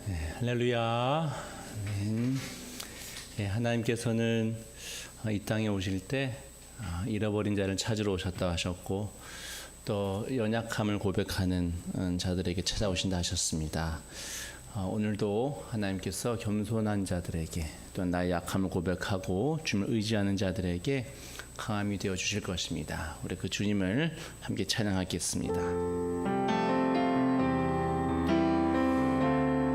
할렐루야. 아멘. 하나님께서는 이 땅에 오실 때 잃어버린 자를 찾으러 오셨다 하셨고, 또 연약함을 고백하는 자들에게 찾아오신다 하셨습니다. 오늘도 하나님께서 겸손한 자들에게, 또 나의 약함을 고백하고 주님을 의지하는 자들에게 강함이 되어 주실 것입니다. 우리 그 주님을 함께 찬양하겠습니다.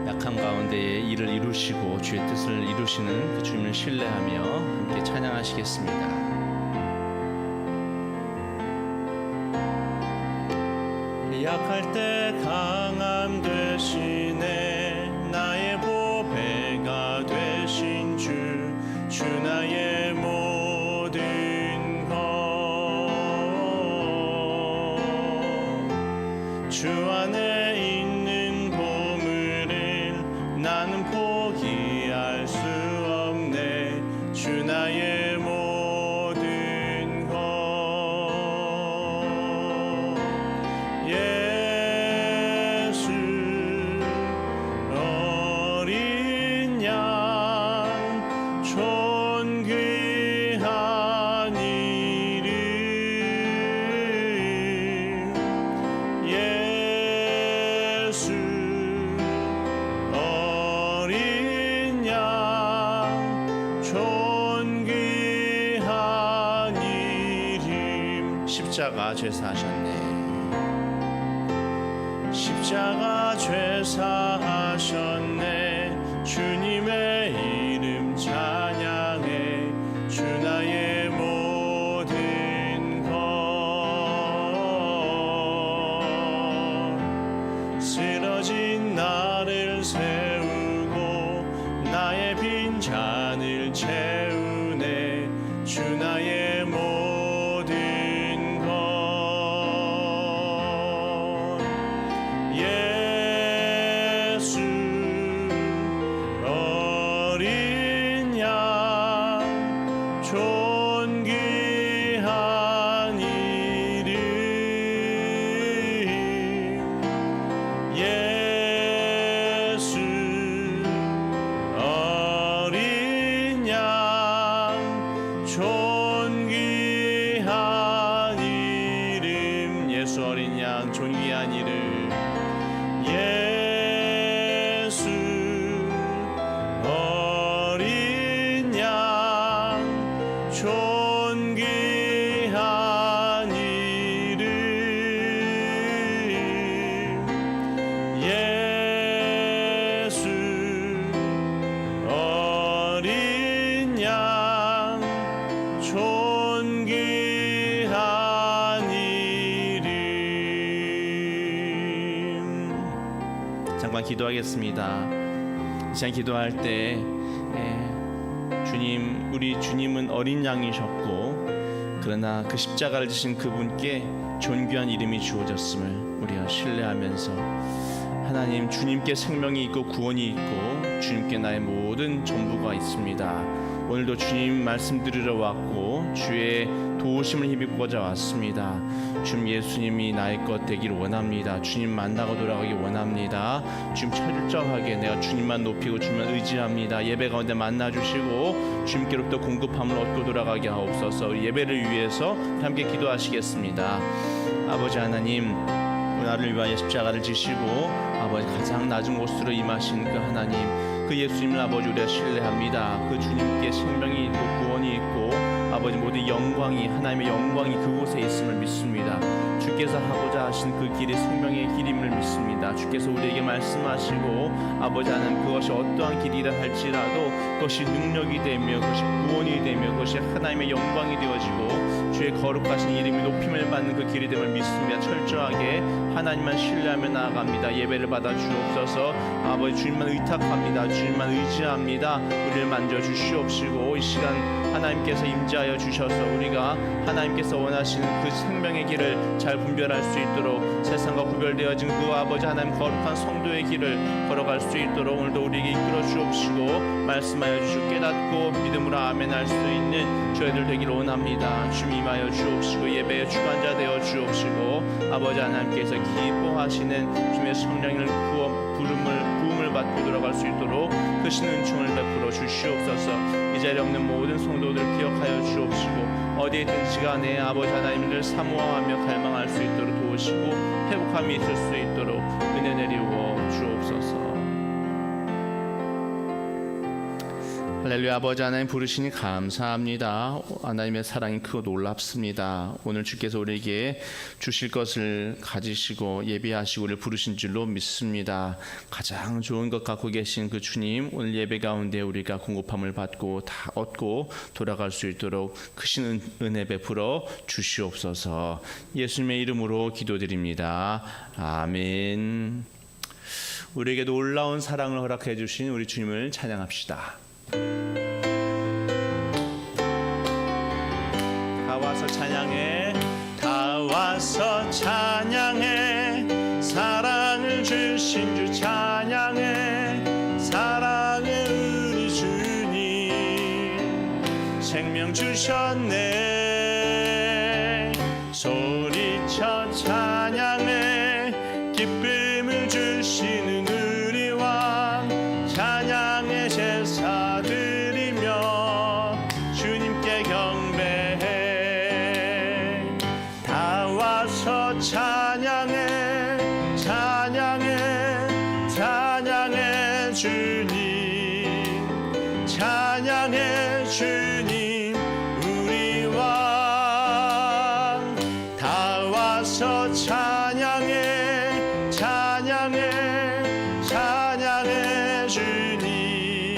약함 가운데에 일을 이루시고 주의 뜻을 이루시는 그 주님을 신뢰하며 함께 찬양하시겠습니다. 약할 때 강함 되시네, 나의 보배가 되신 주 나의 모든 것. 주 안에 있는 보물을 나는 포기할 수 없네, 주 나의 모든 것. 예수 어린 양 존귀한 이름, 예수 어린 양 존귀한 이름. 십자가 죄사하셨네, 십자가 죄사하셨네, 주님의 이름 찬양해, 주 나의 모든 것. 쓰러진 나를 세우고 나의 빈잔을 채우네, 주 나의 모든 것. 예수 어린 양 존귀한 이름, 예수 어린 양 존귀한 이름, 예수 어린 양 존귀한 이름, 예수 어린 양 존귀한 이름, 예수 어린 양 존귀한 이름. 잠깐 기도하겠습니다. 이 시간 기도할 때 주님, 우리 주님은 어린 양이셨고, 그러나 그 십자가를 지신 그분께 존귀한 이름이 주어졌음을 우리가 신뢰하면서, 하나님, 주님께 생명이 있고 구원이 있고 주님께 나의 모든 전부가 있습니다. 오늘도 주님 말씀 들으러 왔고 주의 도우심을 힘입고자 왔습니다. 주님, 예수님이 나의 것 되기를 원합니다. 주님 만나고 돌아가기 원합니다. 주님 철저하게 내가 주님만 높이고 주님만 의지합니다. 예배 가운데 만나주시고 주님께로부터 공급함을 얻고 돌아가게 하옵소서. 우리 예배를 위해서 함께 기도하시겠습니다. 아버지 하나님, 나를 위하여 십자가를 지시고 아버지 가장 낮은 곳으로 임하신 그 하나님, 그 예수님을 아버지 우리가 신뢰합니다. 그 주님께 생명이 있고 구원이 있고 아버지 모든 영광이, 하나님의 영광이 그곳에 있음을 믿습니다. 주께서 하고자 하신 그 길이 생명의 길임을 믿습니다. 주께서 우리에게 말씀하시고 아버지 하나님, 그것이 어떠한 길이라 할지라도 그것이 능력이 되며 그것이 구원이 되며 그것이 하나님의 영광이 되어지고 주의 거룩하신 이름이 높임을 받는 그 길이 됨을 믿습니다. 철저하게 하나님만 신뢰하며 나아갑니다. 예배를 받아 주옵소서. 아버지 주님만 의탁합니다. 주님만 의지합니다. 우리를 만져주시옵시고 이 시간 하나님께서 임재하여 주셔서 우리가 하나님께서 원하시는 그 생명의 길을 잘 분별할 수 있도록, 세상과 구별되어진 그 아버지 하나님 거룩한 성도의 길을 걸어갈 수 있도록 오늘도 우리에게 이끌어 주옵시고 말씀하여 주시고 깨닫고 믿음으로 아멘할 수 있는 저희들 되기를 원합니다. 주님 임하여 주옵시고 예배의 주관자 되어 주옵시고 아버지 하나님께서 기뻐하시는 주님의 성령을 부음을 받고 돌아갈 수 있도록 크신 은총을 베풀어 주시옵소서. 이 자리에 없는 모든 성도들 기억하여 주옵시고 어디에 있든지 간에 아버지 하나님을 사모하며 갈망할 수 있도록 도우시고 회복함이 있을 수 있도록 은혜 내리워 주옵소서. 할렐루야. 아버지 하나님 부르시니 감사합니다. 하나님의 사랑이 크고 놀랍습니다. 오늘 주께서 우리에게 주실 것을 가지시고 예비하시고 우리를 부르신 줄로 믿습니다. 가장 좋은 것 갖고 계신 그 주님, 오늘 예배 가운데 우리가 공급함을 받고 다 얻고 돌아갈 수 있도록 크신 은혜 베풀어 주시옵소서. 예수님의 이름으로 기도드립니다. 아멘. 우리에게 놀라운 사랑을 허락해 주신 우리 주님을 찬양합시다. 다 와서 찬양해, 다 와서 찬양해, 사랑을 주신 주 찬양해, 사랑의 우리 주님 생명 주셨네. 소리쳐 찬양해, 기쁨을 주시는 우리 왕 찬양의 제사 드리며 주님께 경배해. 다 와서 찬양해, 찬양해, 찬양해 주님, 찬양해 주님 우리 왕. 다 와서 찬양해, 찬양해, 찬양해 주님,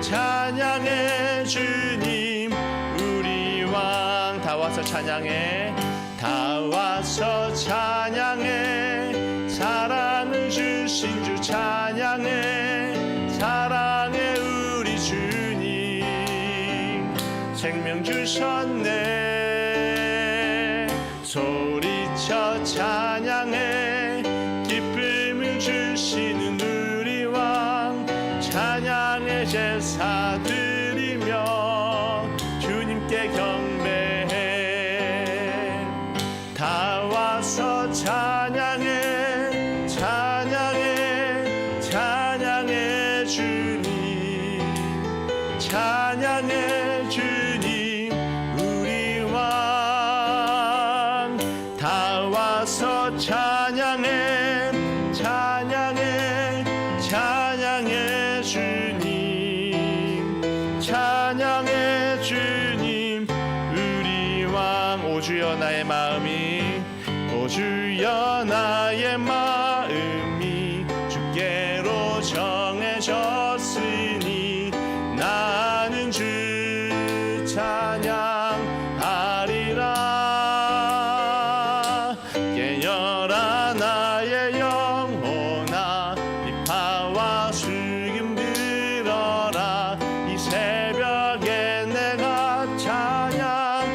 찬양해 주님 우리 왕. 다 와서 찬양해, 다 와서 찬양해, 사랑을 주신 주 찬양해, 사랑의 우리 주님 생명 주셨네. 소리쳐 찬양해, 기쁨을 주시는 우리 왕 찬양의 제사 드리며 주님께 경배해. 다 와서 찬양해, 찬양해, 찬양해 주님, 찬양해 주님 우리 왕. 다 와서 찬양해, 찬양해, 찬양해 주님, 찬양해 주님 우리 왕. 오 주여 나의 마음이, 오 주여 나의 마음이 주께로 정해졌으니 나는 주 찬양하리라. 깨어라 나의 영혼아, 비파와 수금 들어라. 이 새벽에 내가 찬양하리라.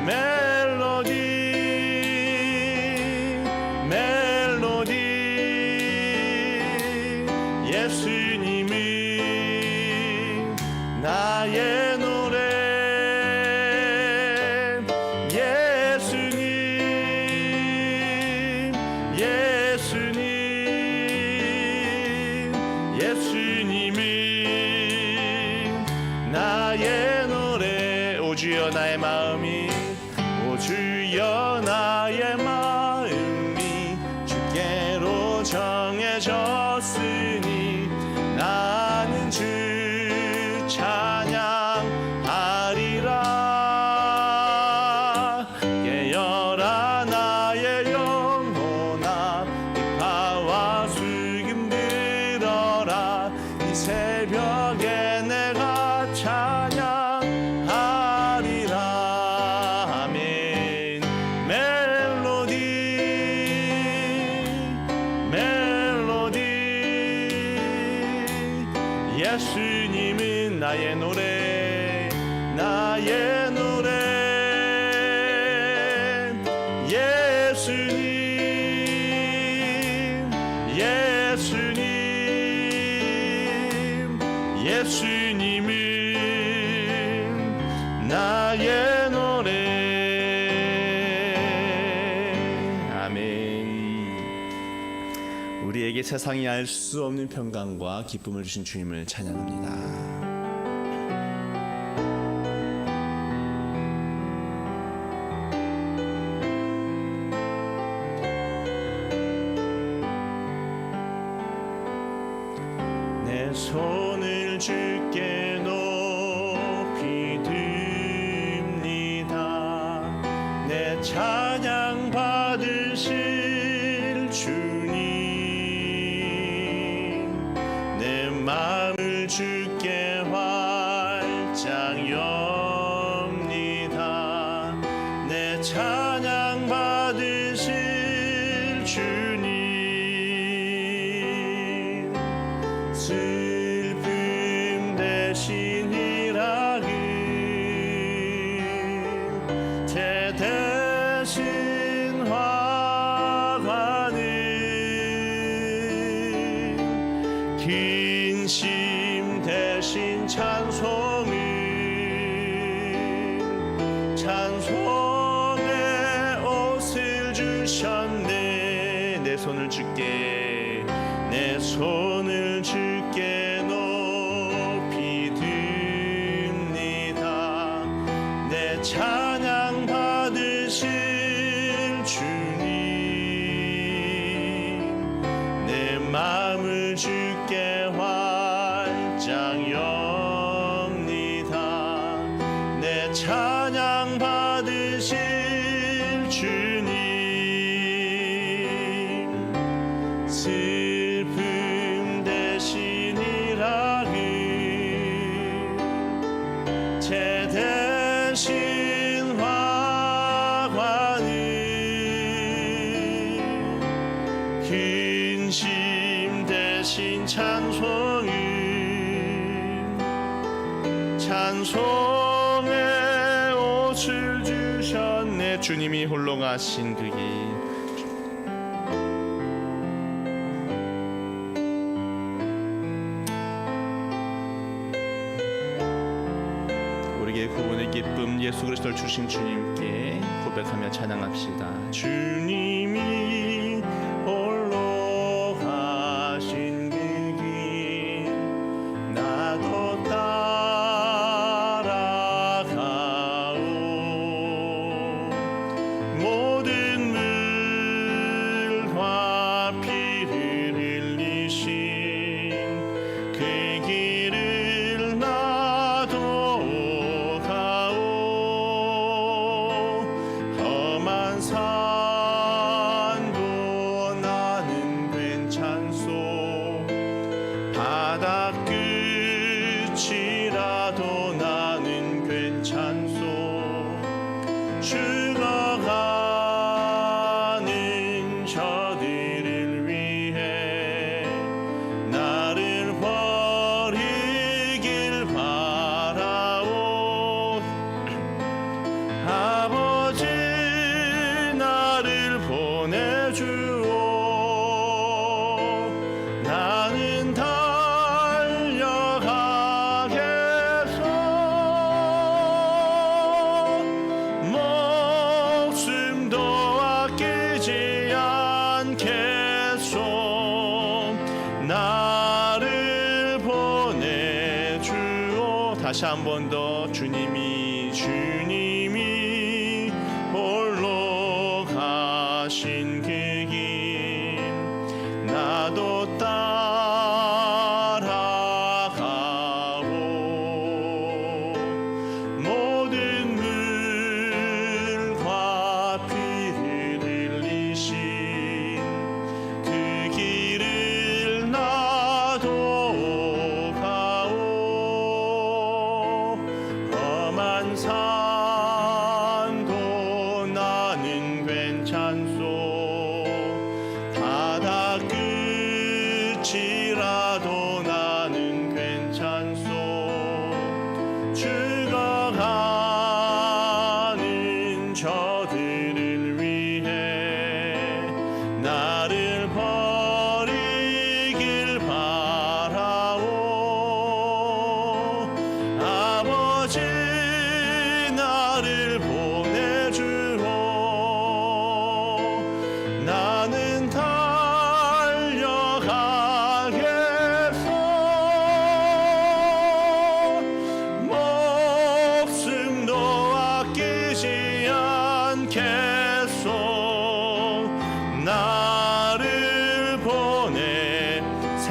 멜로디 멜로디 예수님이 나의 노래. 예수님 예수님 예수님이 나의 노래. 오 주여 나의 마음이, 오 주여 나의 마음이 주께로 정해졌으니 나는 주 찬양하리라. 깨어라 나의 영혼아, 비파와 수금 들어라. 이 새벽에 내가 찬양하리라. 아멘. 멜로디 멜로디 예수님은 나의 노래, 나의 노래. 예수님 예수님 예수님은 우리에게 세상이 알 수 없는 평강과 기쁨을 주신 주님을 찬양합니다. 내 손을 주께 높이 듭니다. 내 찬양 받으실 주님, 내 마음을 주께 활짝 엽니다. 내 찬양 받으실 주님, 슬픔 대신이라는 제 대신 화관은 근심 대신 찬송은 찬송의 옷을 주셨네. 내 손을 주께, 내 손을 주께 높이 듭니다. 내 찬양 받으실 주님, 내 마음을 주께 활짝 엽니다. 내 찬양 받으실 주님, 슬픔 대신이라는 제 대신 화관은 근심 대신 찬송은 찬송의 옷을 주셨네. 주님이 홀로 가신 그 길, 우리에게 구원의 기쁨 예수 그리스도를 주신 주님께 고백하며 찬양합시다. 주님이 홀로 가신 그 길 나도 따라가오. 모든 물과 피를 흘리신 그 길을 나도 가오. 험한 산도 나는 괜찮소. 바다 끝이라도 나는 괜찮소. 죽어가는 저들을 위해 나를 버리길 바라오. 아버지 나를 보내주오. 나는 달려가겠소. 목숨도 아끼지 않겠소. 나를 보내주오. 다시 한 번 더. 주님이 홀로 가신 그 길 나도 따라가오. 모든 물과 피를 흘리신 그 길을 나도 가오. 험한 산도 나는 괜찮소.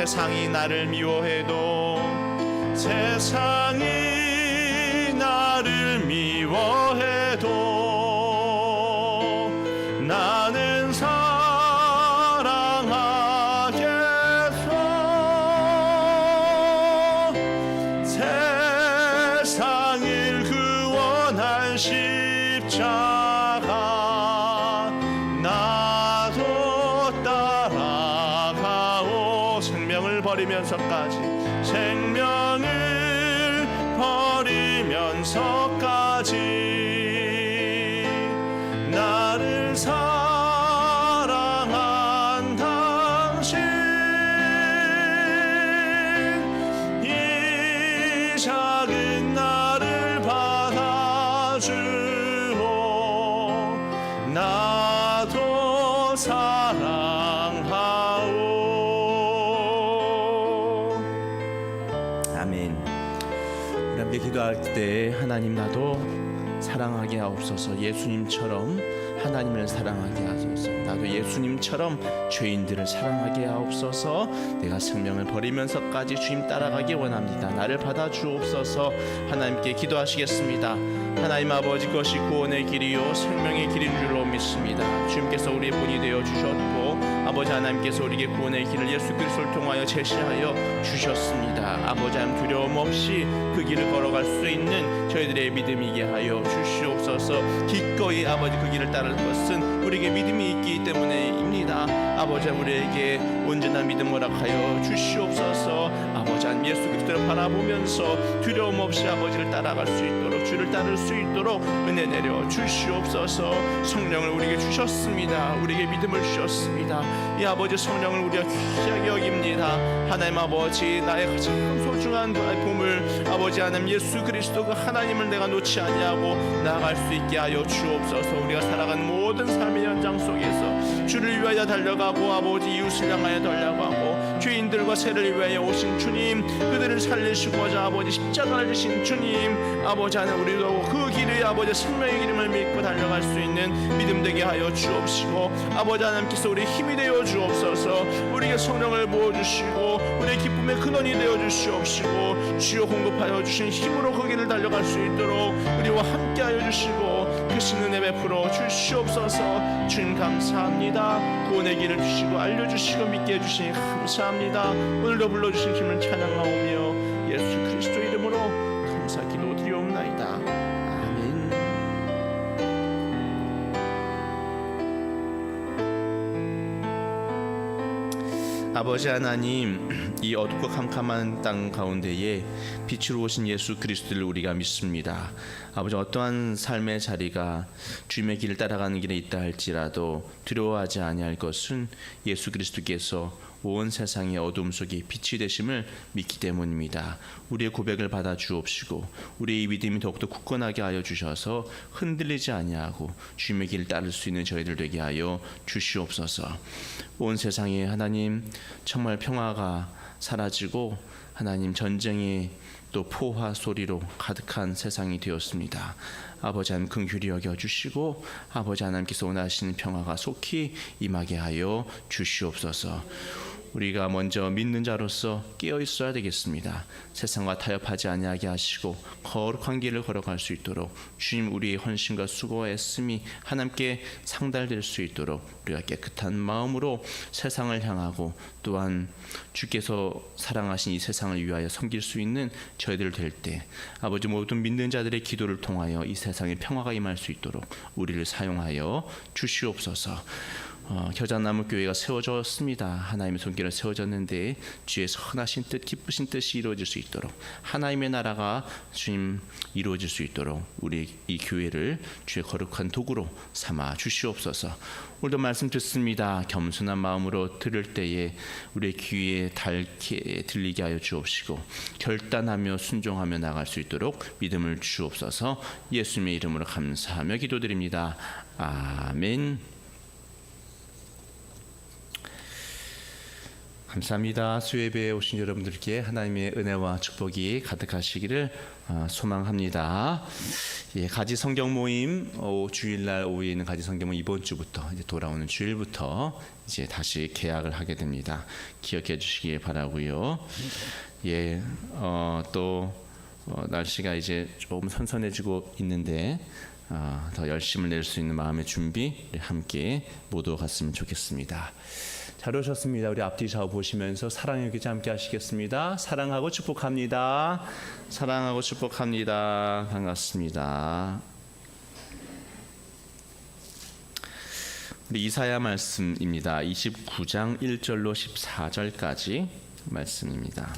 세상이 나를 미워해도 세상이 나를 미워해도 나는 사랑하겠어. 세상을 구원한 십자가 나도 따라가오. 생명을 버리면서까지 나를 사랑한 당신 이 작은 나를 받아주오. 나도 사랑하오. 아멘. 우리 함께 기도할 때 하나님 나도 사랑하게 하옵소서. 예수님처럼 하나님을 사랑하게 하소서. 나도 예수님처럼 죄인들을 사랑하게 하옵소서. 내가 생명을 버리면서까지 주님 따라가기 원합니다. 나를 받아주옵소서. 하나님께 기도하시겠습니다. 하나님 아버지, 것이 구원의 길이요 생명의 길인 줄로 믿습니다. 주님께서 우리의 본이 되어 주셨고 아버지 하나님께서 우리에게 구원의 길을 예수 그리스도를 통하여 제시하여 주셨습니다. 아버지 하나님 두려움 없이 그 길을 걸어갈 수 있는 저희들의 믿음이게 하여 주시옵소서. 기꺼이 아버지 그 길을 따를 것은 우리에게 믿음이 있기 때문에입니다. 아버지 우리에게 온전한 믿음 허락하여 주시옵소서. 아버지 하나님 예수 그리스도를 바라보면서 두려움 없이 아버지를 따라갈 수 있도록 주를 따를 수 있도록 은혜 내려 주시옵소서. 성령을 우리에게 주셨습니다. 우리에게 믿음을 주셨습니다. 이 아버지 성령을 우리가 귀하게 여깁니다. 하나님 아버지, 나의 가장 소중한 보물 아버지 하나님 예수 그리스도 그 하나님을 내가 놓지 아니하고 나아갈 수 있게 하여 주옵소서. 우리가 살아가는 모든 삶의 현장 속에서 주를 위하여 달려가고 아버지 이웃을 향하여 달려가고 죄인들과 새를 위하여 오신 주님, 그들을 살리시고자 아버지 십자가를 지신 주님, 아버지 하나님 우리도 그 길을 아버지 생명의 기름을 믿고 달려갈 수 있는 믿음 되게 하여 주옵시고 아버지 하나님께서 우리 힘이 되어 주옵소서. 우리에게 성령을 부어주시고 우리의 기쁨의 근원이 되어 주시옵시고 주여 공급하여 주신 힘으로 그 길을 달려갈 수 있도록 우리와 함께 하여 주시고 크신 은혜 베풀어 주시옵소서. 주님 감사합니다. 구원의 길을 주시고 알려주시고 믿게 해주시니 감사합니다. 오늘도 불러주신 주님을 찬양하오며 예수 그리스도 이름으로 감사 기도드리옵나이다. 아멘. 아버지 하나님, 이 어둡고 캄캄한 땅 가운데에 빛으로 오신 예수 그리스도를 우리가 믿습니다. 아버지, 어떠한 삶의 자리가 주님의 길을 따라가는 길에 있다 할지라도 두려워하지 아니할 것은 예수 그리스도께서 온 세상의 어둠 속에 빛이 되심을 믿기 때문입니다. 우리의 고백을 받아 주옵시고 우리의 믿음이 더욱더 굳건하게 하여 주셔서 흔들리지 아니하고 주님의 길을 따를 수 있는 저희들 되게 하여 주시옵소서. 온 세상에 하나님 정말 평화가 사라지고 하나님 전쟁의 또 포화 소리로 가득한 세상이 되었습니다. 아버지 하나님 긍휼히 여겨주시고 아버지 하나님께서 원하시는 평화가 속히 임하게 하여 주시옵소서. 우리가 먼저 믿는 자로서 깨어 있어야 되겠습니다. 세상과 타협하지 아니하게 하시고 거룩한 길을 걸어갈 수 있도록 주님 우리의 헌신과 수고와 애씀이 하나님께 상달될 수 있도록 우리가 깨끗한 마음으로 세상을 향하고 또한 주께서 사랑하신 이 세상을 위하여 섬길 수 있는 저희들 될 때 아버지 모든 믿는 자들의 기도를 통하여 이 세상에 평화가 임할 수 있도록 우리를 사용하여 주시옵소서. 겨자나무 교회가 세워졌습니다. 하나님의 손길을 세워졌는데 주의 선하신 뜻 기쁘신 뜻이 이루어질 수 있도록 하나님의 나라가 주님 이루어질 수 있도록 우리 이 교회를 주의 거룩한 도구로 삼아 주시옵소서. 오늘도 말씀 듣습니다. 겸손한 마음으로 들을 때에 우리의 귀에 닳게 들리게 하여 주옵시고 결단하며 순종하며 나갈 수 있도록 믿음을 주옵소서. 예수님의 이름으로 감사하며 기도드립니다. 아멘. 감사합니다. 수예배에 오신 여러분들께 하나님의 은혜와 축복이 가득하시기를 소망합니다. 예, 가지 성경 모임 주일날 오후에 있는 가지 성경 모임 이번 주부터 이제 돌아오는 주일부터 이제 다시 개학을 하게 됩니다. 기억해 주시기 바라고요. 예, 날씨가 이제 조금 선선해지고 있는데 더 열심을 낼 수 있는 마음의 준비 함께 모두 갔으면 좋겠습니다. 잘 오셨습니다. 우리 앞뒤 좌우 보시면서 사랑의 교제 함께 하시겠습니다. 사랑하고 축복합니다. 사랑하고 축복합니다. 반갑습니다. 우리 이사야 말씀입니다. 29장 1절로 14절까지 말씀입니다.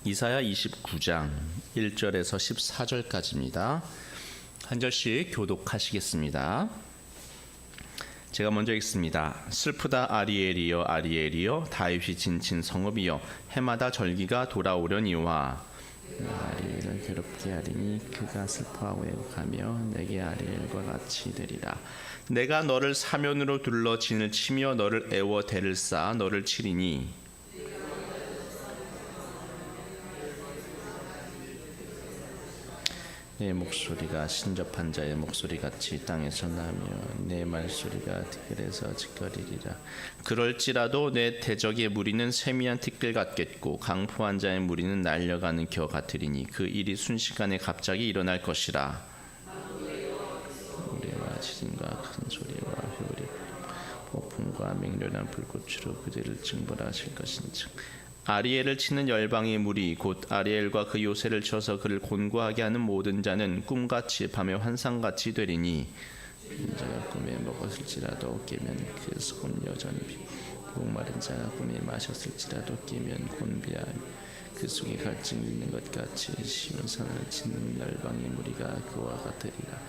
이사야 29장 1절에서 14절까지입니다. 한 절씩 교독하시겠습니다. 제가 먼저 읽습니다. 슬프다 아리엘이여 아리엘이여 다윗이 진친 성읍이여 해마다 절기가 돌아오려니와 아리엘을 괴롭게 하리니 그가 슬퍼하고 애곡하며 내게 아리엘과 같이 되리라. 내가 너를 사면으로 둘러 진을 치며 너를 애워 대를 쌓아 너를 치리니 내 목소리가 신접한 자의 목소리같이 땅에서 나며 내 말소리가 티끌에서 짖거리리라. 그럴지라도 내 대적의 무리는 세미한 티끌 같겠고 강포한 자의 무리는 날려가는 겨 같으리니 그 일이 순식간에 갑자기 일어날 것이라. 우레와 지진과 큰 소리와 회오리 폭풍과 맹렬한 불꽃으로 그들을 징벌하실 것인즉 아리엘을 치는 열방의 무리 곧 아리엘과 그 요새를 쳐서 그를 곤고하게 하는 모든 자는 꿈같이 밤의 환상같이 되리니 빈자가 꿈에 먹었을지라도 깨면 그 손 여전히 목마른 자가 꿈에 마셨을지라도 깨면 곤비하며 그 속에 갈증이 있는 것 같이 시온산을 치는 열방의 무리가 그와 같으리라.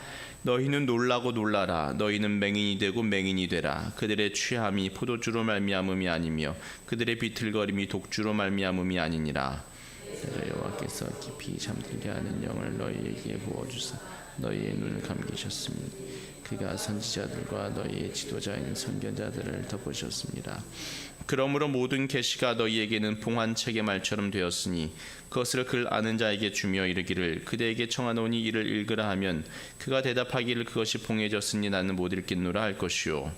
너희는 놀라고 놀라라. 너희는 맹인이 되고 맹인이 되라. 그들의 취함이 포도주로 말미암음이 아니며 그들의 비틀거림이 독주로 말미암음이 아니니라. 여호와께서 깊이 잠들게 하는 영을 너희에게 부어주사 너희의 눈을 감기셨으니 그가 선지자들과 너희의 지도자인 선견자들을 덮으셨습니다. 그러므로 모든 계시가 너희에게는 봉환책의 말처럼 되었으니 그것을 글 아는 자에게 주며 이르기를 그대에게 청하노니 이를 읽으라 하면 그가 대답하기를 그것이 봉해졌으니 나는 못 읽겠노라 할 것이요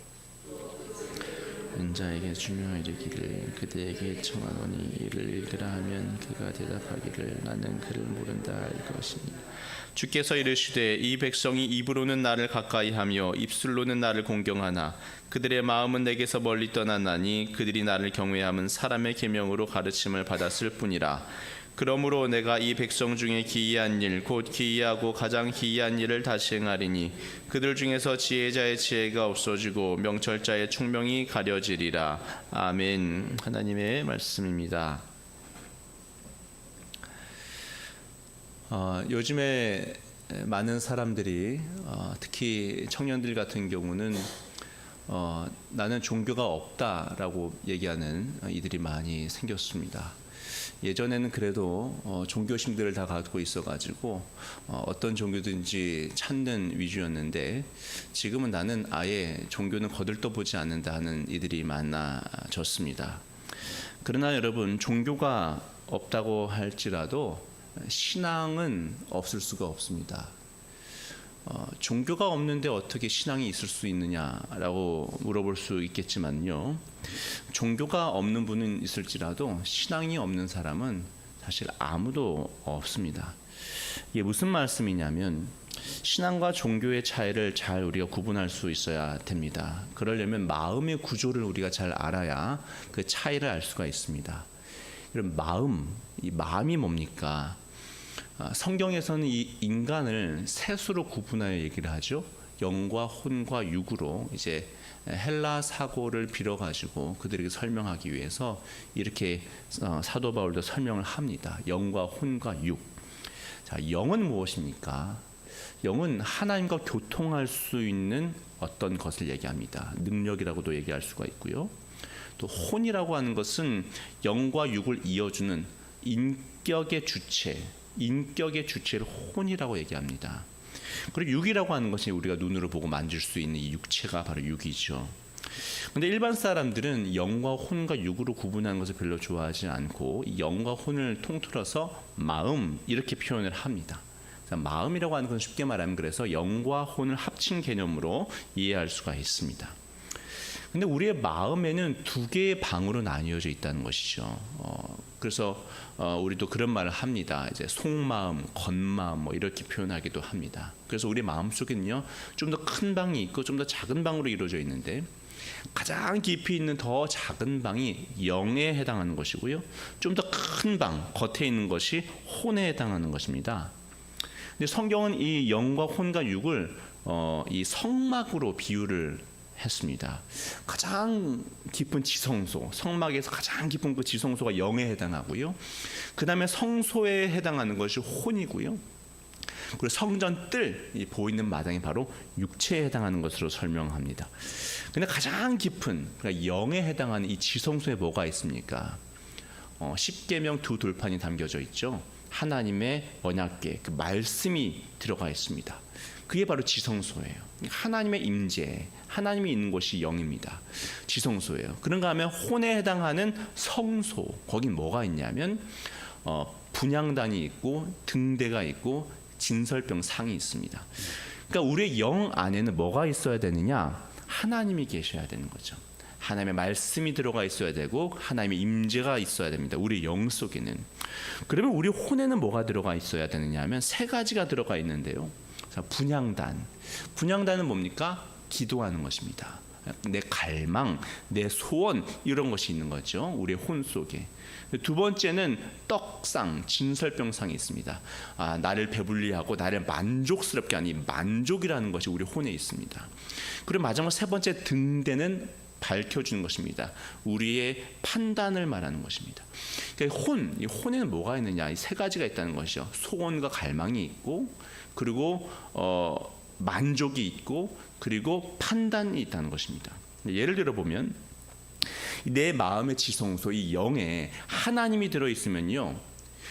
자에게 주며 이르기를 그대에게 청하노니 이를 읽으라 하면 그가 대답하기를 나는 그를 모른다 할 것이니 주께서 이르시되 이 백성이 입으로는 나를 가까이하며 입술로는 나를 공경하나 그들의 마음은 내게서 멀리 떠났나니 그들이 나를 경외함은 사람의 계명으로 가르침을 받았을 뿐이라. 그러므로 내가 이 백성 중에 기이한 일 곧 기이하고 가장 기이한 일을 다시 행하리니 그들 중에서 지혜자의 지혜가 없어지고 명철자의 총명이 가려지리라. 아멘. 하나님의 말씀입니다. 요즘에 많은 사람들이 특히 청년들 같은 경우는 나는 종교가 없다라고 얘기하는 이들이 많이 생겼습니다. 예전에는 그래도 종교심들을 다 갖고 있어가지고 어떤 종교든지 찾는 위주였는데 지금은 나는 아예 종교는 거들떠보지 않는다 하는 이들이 많아졌습니다. 그러나 여러분 종교가 없다고 할지라도 신앙은 없을 수가 없습니다. 종교가 없는데 어떻게 신앙이 있을 수 있느냐라고 물어볼 수 있겠지만요. 종교가 없는 분은 있을지라도 신앙이 없는 사람은 사실 아무도 없습니다. 이게 무슨 말씀이냐면 신앙과 종교의 차이를 잘 우리가 구분할 수 있어야 됩니다. 그러려면 마음의 구조를 우리가 잘 알아야 그 차이를 알 수가 있습니다. 그럼 이 마음이 뭡니까? 성경에서는 이 인간을 셋으로 구분하여 얘기를 하죠. 영과 혼과 육으로 이제 헬라 사고를 빌어 가지고 그들에게 설명하기 위해서 이렇게 사도 바울도 설명을 합니다. 영과 혼과 육. 자, 영은 무엇입니까? 영은 하나님과 교통할 수 있는 어떤 것을 얘기합니다. 능력이라고도 얘기할 수가 있고요. 또 혼이라고 하는 것은 영과 육을 이어주는 인격의 주체, 인격의 주체를 혼이라고 얘기합니다. 그리고 육이라고 하는 것이 우리가 눈으로 보고 만질 수 있는 이 육체가 바로 육이죠. 근데 일반 사람들은 영과 혼과 육으로 구분하는 것을 별로 좋아하지 않고 이 영과 혼을 통틀어서 마음 이렇게 표현을 합니다. 마음이라고 하는 건 쉽게 말하면 그래서 영과 혼을 합친 개념으로 이해할 수가 있습니다. 근데 우리의 마음에는 두 개의 방으로 나뉘어져 있다는 것이죠. 그래서 우리도 그런 말을 합니다. 이제 속마음, 겉마음 뭐 이렇게 표현하기도 합니다. 그래서 우리 마음 속에는요, 좀 더 큰 방이 있고 좀 더 작은 방으로 이루어져 있는데 가장 깊이 있는 더 작은 방이 영에 해당하는 것이고요, 좀 더 큰 방, 겉에 있는 것이 혼에 해당하는 것입니다. 근데 성경은 이 영과 혼과 육을 이 성막으로 비유를 했습니다. 가장 깊은 지성소, 성막에서 가장 깊은 그 지성소가 영에 해당하고요. 그 다음에 성소에 해당하는 것이 혼이고요. 그리고 성전 뜰, 이 보이는 마당이 바로 육체에 해당하는 것으로 설명합니다. 근데 가장 깊은, 그러니까 영에 해당하는 이 지성소에 뭐가 있습니까? 십계명 두 돌판이 담겨져 있죠. 하나님의 언약궤, 그 말씀이 들어가 있습니다. 그게 바로 지성소예요. 하나님의 임재, 하나님이 있는 곳이 영입니다. 지성소예요. 그런가 하면 혼에 해당하는 성소, 거긴 뭐가 있냐면 분향단이 있고 등대가 있고 진설병 상이 있습니다. 그러니까 우리의 영 안에는 뭐가 있어야 되느냐? 하나님이 계셔야 되는 거죠. 하나님의 말씀이 들어가 있어야 되고 하나님의 임재가 있어야 됩니다. 우리 영 속에는. 그러면 우리 혼에는 뭐가 들어가 있어야 되느냐 하면 세 가지가 들어가 있는데요. 자, 분향단은 뭡니까? 기도하는 것입니다. 내 갈망, 내 소원 이런 것이 있는 거죠. 우리의 혼 속에. 두 번째는 떡상, 진설병상이 있습니다. 나를 배불리하고 나를 만족스럽게 하는 이 만족이라는 것이 우리 혼에 있습니다. 그리고 마지막 세 번째 등대는 밝혀주는 것입니다. 우리의 판단을 말하는 것입니다. 그러니까 이 혼에는 뭐가 있느냐? 이 세 가지가 있다는 것이죠. 소원과 갈망이 있고, 그리고 만족이 있고, 그리고 판단이 있다는 것입니다. 예를 들어 보면 내 마음의 지성소, 이 영에 하나님이 들어 있으면요,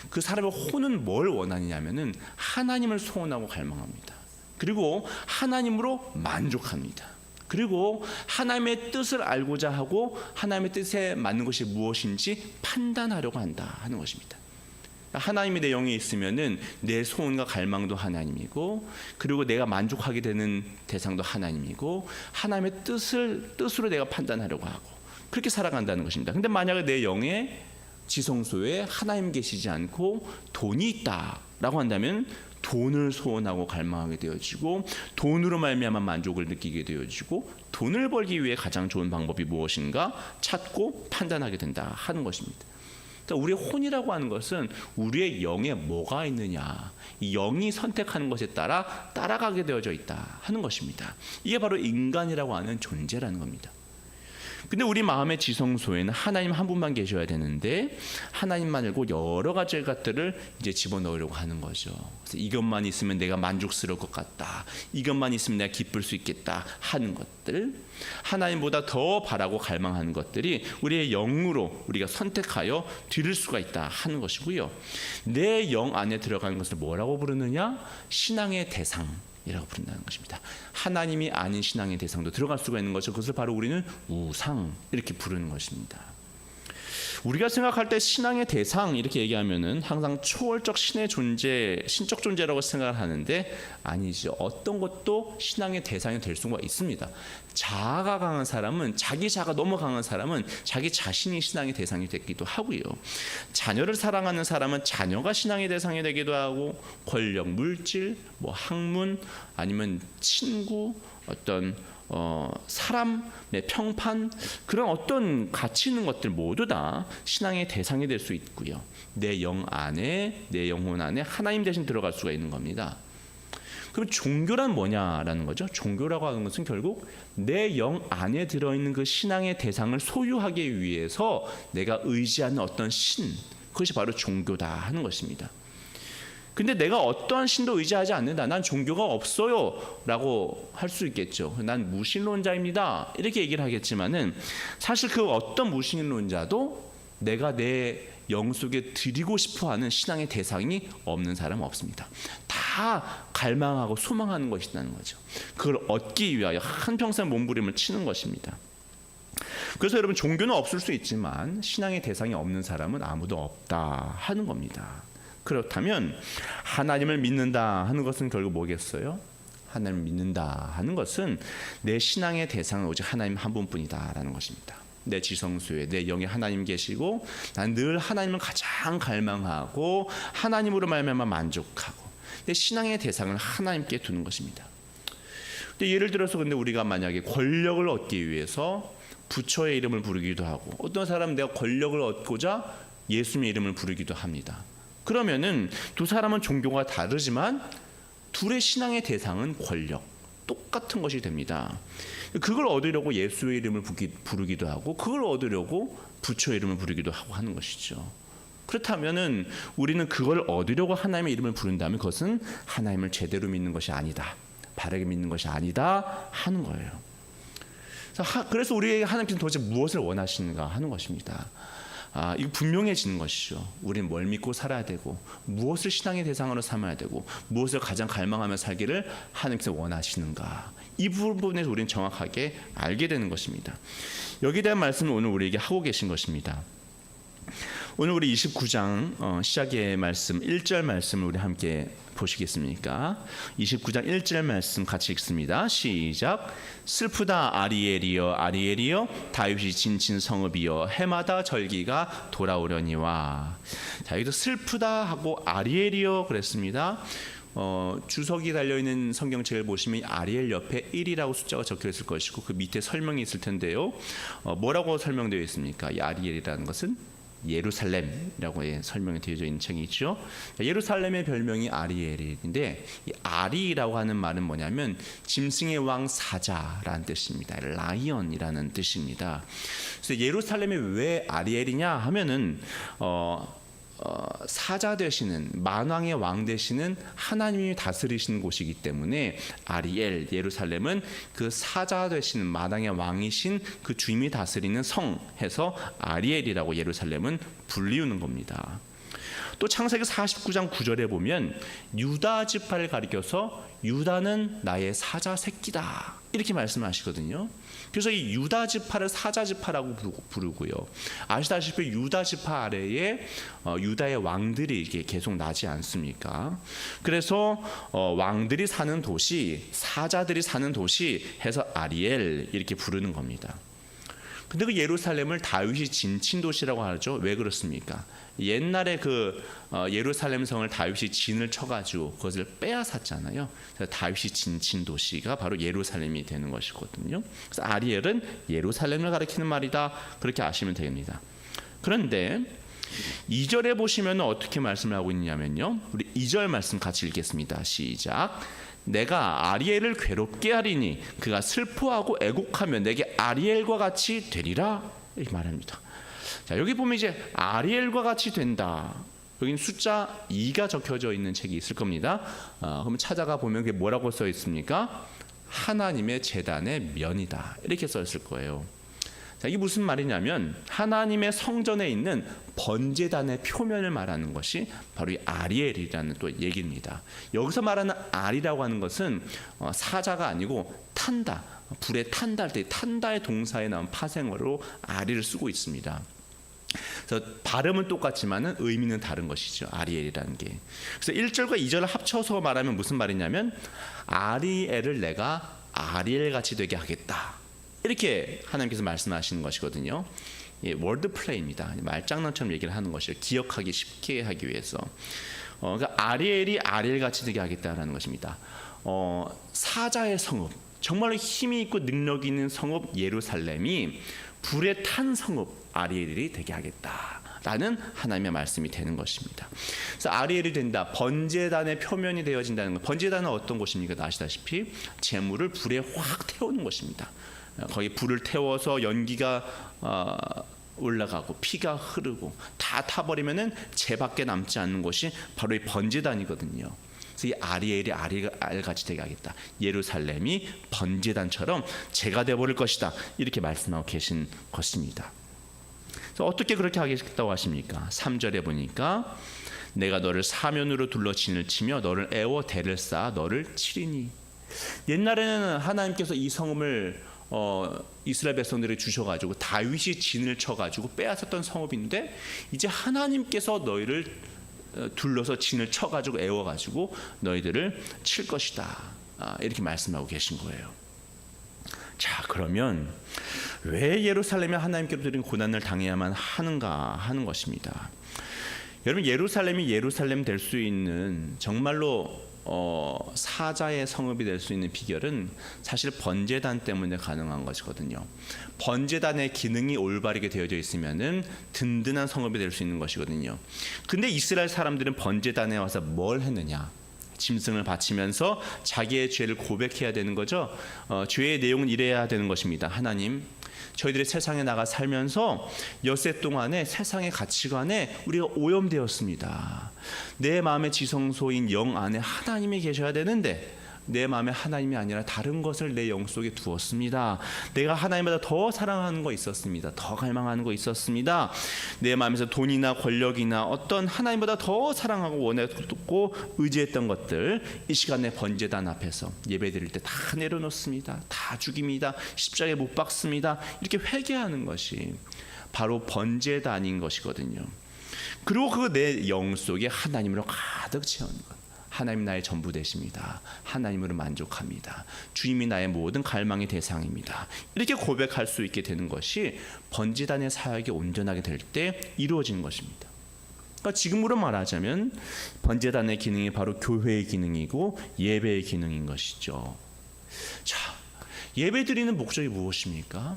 그 사람의 혼은 뭘 원하느냐면은 하나님을 소원하고 갈망합니다. 그리고 하나님으로 만족합니다. 그리고 하나님의 뜻을 알고자 하고 하나님의 뜻에 맞는 것이 무엇인지 판단하려고 한다 하는 것입니다. 하나님이 내 영에 있으면은 내 소원과 갈망도 하나님이고, 그리고 내가 만족하게 되는 대상도 하나님이고, 하나님의 뜻으로 내가 판단하려고 하고 그렇게 살아간다는 것입니다. 근데 만약에 내 영의 지성소에 하나님 계시지 않고 돈이 있다라고 한다면 돈을 소원하고 갈망하게 되어지고, 돈으로 말미암아 만족을 느끼게 되어지고, 돈을 벌기 위해 가장 좋은 방법이 무엇인가 찾고 판단하게 된다 하는 것입니다. 우리의 혼이라고 하는 것은 우리의 영에 뭐가 있느냐, 이 영이 선택하는 것에 따라 따라가게 되어져 있다 하는 것입니다. 이게 바로 인간이라고 하는 존재라는 겁니다. 근데 우리 마음의 지성소에는 하나님 한 분만 계셔야 되는데 하나님만 말고 여러 가지 것들을 이제 집어넣으려고 하는 거죠. 그래서 이것만 있으면 내가 만족스러울 것 같다, 이것만 있으면 내가 기쁠 수 있겠다 하는 것들, 하나님보다 더 바라고 갈망하는 것들이 우리의 영으로 우리가 선택하여 드릴 수가 있다 하는 것이고요. 내 영 안에 들어가는 것을 뭐라고 부르느냐? 신앙의 대상 이라고 부른다는 것입니다. 하나님이 아닌 신앙의 대상도 들어갈 수가 있는 것이죠. 그것을 바로 우리는 우상 이렇게 부르는 것입니다. 우리가 생각할 때 신앙의 대상 이렇게 얘기하면은 항상 초월적 신의 존재, 신적 존재라고 생각을 하는데 아니죠. 어떤 것도 신앙의 대상이 될 수가 있습니다. 자아가 강한 사람은, 자기 자아가 너무 강한 사람은 자기 자신이 신앙의 대상이 되기도 하고요. 자녀를 사랑하는 사람은 자녀가 신앙의 대상이 되기도 하고, 권력, 물질, 뭐 학문, 아니면 친구, 어떤 사람의 평판, 그런 어떤 가치 있는 것들 모두 다 신앙의 대상이 될 수 있고요. 내 영 안에, 내 영혼 안에 하나님 대신 들어갈 수가 있는 겁니다. 그럼 종교란 뭐냐라는 거죠. 종교라고 하는 것은 결국 내 영 안에 들어있는 그 신앙의 대상을 소유하기 위해서 내가 의지하는 어떤 신, 그것이 바로 종교다 하는 것입니다. 근데 내가 어떠한 신도 의지하지 않는다, 난 종교가 없어요 라고 할 수 있겠죠. 난 무신론자입니다 이렇게 얘기를 하겠지만은 사실 그 어떤 무신론자도 내가 내 영 속에 드리고 싶어하는 신앙의 대상이 없는 사람은 없습니다. 다 갈망하고 소망하는 것이라는 거죠. 그걸 얻기 위하여 한평생 몸부림을 치는 것입니다. 그래서 여러분, 종교는 없을 수 있지만 신앙의 대상이 없는 사람은 아무도 없다 하는 겁니다. 그렇다면 하나님을 믿는다 하는 것은 결국 뭐겠어요? 하나님을 믿는다 하는 것은 내 신앙의 대상은 오직 하나님 한 분뿐이다라는 것입니다. 내 지성소에 내 영에 하나님 계시고 난 늘 하나님을 가장 갈망하고 하나님으로 말미암아 만족하고 내 신앙의 대상을 하나님께 두는 것입니다. 근데 예를 들어서 근데 우리가 만약에 권력을 얻기 위해서 부처의 이름을 부르기도 하고, 어떤 사람은 내가 권력을 얻고자 예수님의 이름을 부르기도 합니다. 그러면은 두 사람은 종교가 다르지만 둘의 신앙의 대상은 권력, 똑같은 것이 됩니다. 그걸 얻으려고 예수의 이름을 부르기도 하고, 그걸 얻으려고 부처의 이름을 부르기도 하고 하는 것이죠. 그렇다면은 우리는 그걸 얻으려고 하나님의 이름을 부른다면 그것은 하나님을 제대로 믿는 것이 아니다, 바르게 믿는 것이 아니다 하는 거예요. 그래서 우리에게 하나님께서 도대체 무엇을 원하시는가 하는 것입니다. 이거 분명해지는 것이죠. 우리는 뭘 믿고 살아야 되고, 무엇을 신앙의 대상으로 삼아야 되고, 무엇을 가장 갈망하며 살기를 하나님께서 원하시는가, 이 부분에서 우리는 정확하게 알게 되는 것입니다. 여기에 대한 말씀을 오늘 우리에게 하고 계신 것입니다. 오늘 우리 29장 시작의 말씀 1절 말씀을 우리 함께 보시겠습니까? 29장 1절 말씀 같이 읽습니다. 시작. 슬프다 아리엘이여 아리엘이여 다윗이 진친 성읍이여 해마다 절기가 돌아오려니와. 자, 여기서 슬프다 하고 아리엘이여 그랬습니다. 주석이 달려있는 성경책을 보시면 아리엘 옆에 1이라고 숫자가 적혀 있을 것이고 그 밑에 설명이 있을 텐데요. 뭐라고 설명되어 있습니까? 이 아리엘이라는 것은 예루살렘이라고 설명이 되어져 있는 책이 있죠. 예루살렘의 별명이 아리엘인데, 이 아리라고 하는 말은 뭐냐면 짐승의 왕 사자라는 뜻입니다. 라이언이라는 뜻입니다. 그래서 예루살렘이 왜 아리엘이냐 하면은 사자 되시는, 만왕의 왕 되시는 하나님이 다스리시는 곳이기 때문에 아리엘, 예루살렘은 그 사자 되시는 만왕의 왕이신 그 주님이 다스리는 성 해서 아리엘이라고 예루살렘은 불리우는 겁니다. 또 창세기 49장 9절에 보면 유다 지파를 가리켜서 유다는 나의 사자 새끼다 이렇게 말씀하시거든요. 그래서 이 유다 지파를 사자 지파라고 부르고요. 아시다시피 유다 지파 아래에 유다의 왕들이 이렇게 계속 나지 않습니까? 그래서 왕들이 사는 도시, 사자들이 사는 도시 해서 아리엘 이렇게 부르는 겁니다. 근데 그 예루살렘을 다윗이 진친 도시라고 하죠. 왜 그렇습니까? 옛날에 그 예루살렘 성을 다윗이 진을 쳐가지고 그것을 빼앗았잖아요. 그래서 다윗이 진친 도시가 바로 예루살렘이 되는 것이거든요. 그래서 아리엘은 예루살렘을 가리키는 말이다, 그렇게 아시면 됩니다. 그런데 2절에 보시면 어떻게 말씀을 하고 있냐면요, 우리 2절 말씀 같이 읽겠습니다. 시작. 내가 아리엘을 괴롭게 하리니 그가 슬퍼하고 애곡하며 내게 아리엘과 같이 되리라 이렇게 말합니다. 자, 여기 보면 이제 아리엘과 같이 된다. 여기는 숫자 2가 적혀져 있는 책이 있을 겁니다. 그러면 찾아가 보면 그게 뭐라고 써 있습니까? 하나님의 제단의 면이다 이렇게 써 있을 거예요. 자, 이게 무슨 말이냐면 하나님의 성전에 있는 번제단의 표면을 말하는 것이 바로 이 아리엘이라는 또 얘기입니다. 여기서 말하는 알이라고 하는 것은 사자가 아니고 탄다, 불에 탄다 할 때 탄다의 동사에 나온 파생어로 아리를 쓰고 있습니다. 그래서 발음은 똑같지만은 의미는 다른 것이죠. 아리엘이라는 게. 그래서 1절과 2절을 합쳐서 말하면 무슨 말이냐면 아리엘을 내가 아리엘 같이 되게 하겠다, 이렇게 하나님께서 말씀하시는 것이거든요. 월드 플레이입니다. 말장난처럼 얘기를 하는 것이에요. 기억하기 쉽게 하기 위해서. 그러니까 아리엘이 아리엘 같이 되게 하겠다라는 것입니다. 사자의 성읍, 정말로 힘이 있고 능력이 있는 성읍 예루살렘이 불에 탄 성읍 아리엘이 되게 하겠다라는 하나님의 말씀이 되는 것입니다. 그래서 아리엘이 된다, 번제단의 표면이 되어진다는 것. 번제단은 어떤 곳입니까? 아시다시피 제물을 불에 확 태우는 것입니다. 거기 불을 태워서 연기가 올라가고 피가 흐르고 다 타버리면은 죄밖에 남지 않는 것이 바로 이 번제단이거든요. 그래서 이 아리엘이 아리엘 같이 되게 하겠다, 예루살렘이 번제단처럼 죄가 되어버릴 것이다, 이렇게 말씀하고 계신 것입니다. 어떻게 그렇게 하겠다고 하십니까? 3절에 보니까 내가 너를 사면으로 둘러 진을 치며 너를 애워 대를 쌓아 너를 치리니. 옛날에는 하나님께서 이 성읍을 이스라엘 백성들에게 주셔가지고 다윗이 진을 쳐가지고 빼앗았던 성읍인데 이제 하나님께서 너희를 둘러서 진을 쳐가지고 애워가지고 너희들을 칠 것이다. 이렇게 말씀하고 계신 거예요. 자, 그러면 왜 예루살렘에 하나님께로 드린 고난을 당해야만 하는가 하는 것입니다. 여러분, 예루살렘이 예루살렘 될 수 있는 정말로 사자의 성읍이 될 수 있는 비결은 사실 번제단 때문에 가능한 것이거든요. 번제단의 기능이 올바르게 되어져 있으면은 든든한 성읍이 될 수 있는 것이거든요. 근데 이스라엘 사람들은 번제단에 와서 뭘 했느냐? 짐승을 바치면서 자기의 죄를 고백해야 되는 거죠. 죄의 내용은 이래야 되는 것입니다. 하나님, 저희들이 세상에 나가 살면서 엿새 동안에 세상의 가치관에 우리가 오염되었습니다. 내 마음의 지성소인 영 안에 하나님이 계셔야 되는데 내 마음에 하나님이 아니라 다른 것을 내 영 속에 두었습니다. 내가 하나님보다 더 사랑하는 거 있었습니다. 더 갈망하는 거 있었습니다. 내 마음에서 돈이나 권력이나 어떤 하나님보다 더 사랑하고 원했고 의지했던 것들, 이 시간에 번제단 앞에서 예배드릴 때 다 내려놓습니다. 다 죽입니다. 십자가에 못 박습니다. 이렇게 회개하는 것이 바로 번제단인 것이거든요. 그리고 그 내 영 속에 하나님으로 가득 채우는 것. 하나님 나의 전부 되십니다. 하나님으로 만족합니다. 주님이 나의 모든 갈망의 대상입니다. 이렇게 고백할 수 있게 되는 것이 번제단의 사역이 온전하게 될 때 이루어지는 것입니다. 그러니까 지금으로 말하자면 번제단의 기능이 바로 교회의 기능이고 예배의 기능인 것이죠. 자, 예배드리는 목적이 무엇입니까?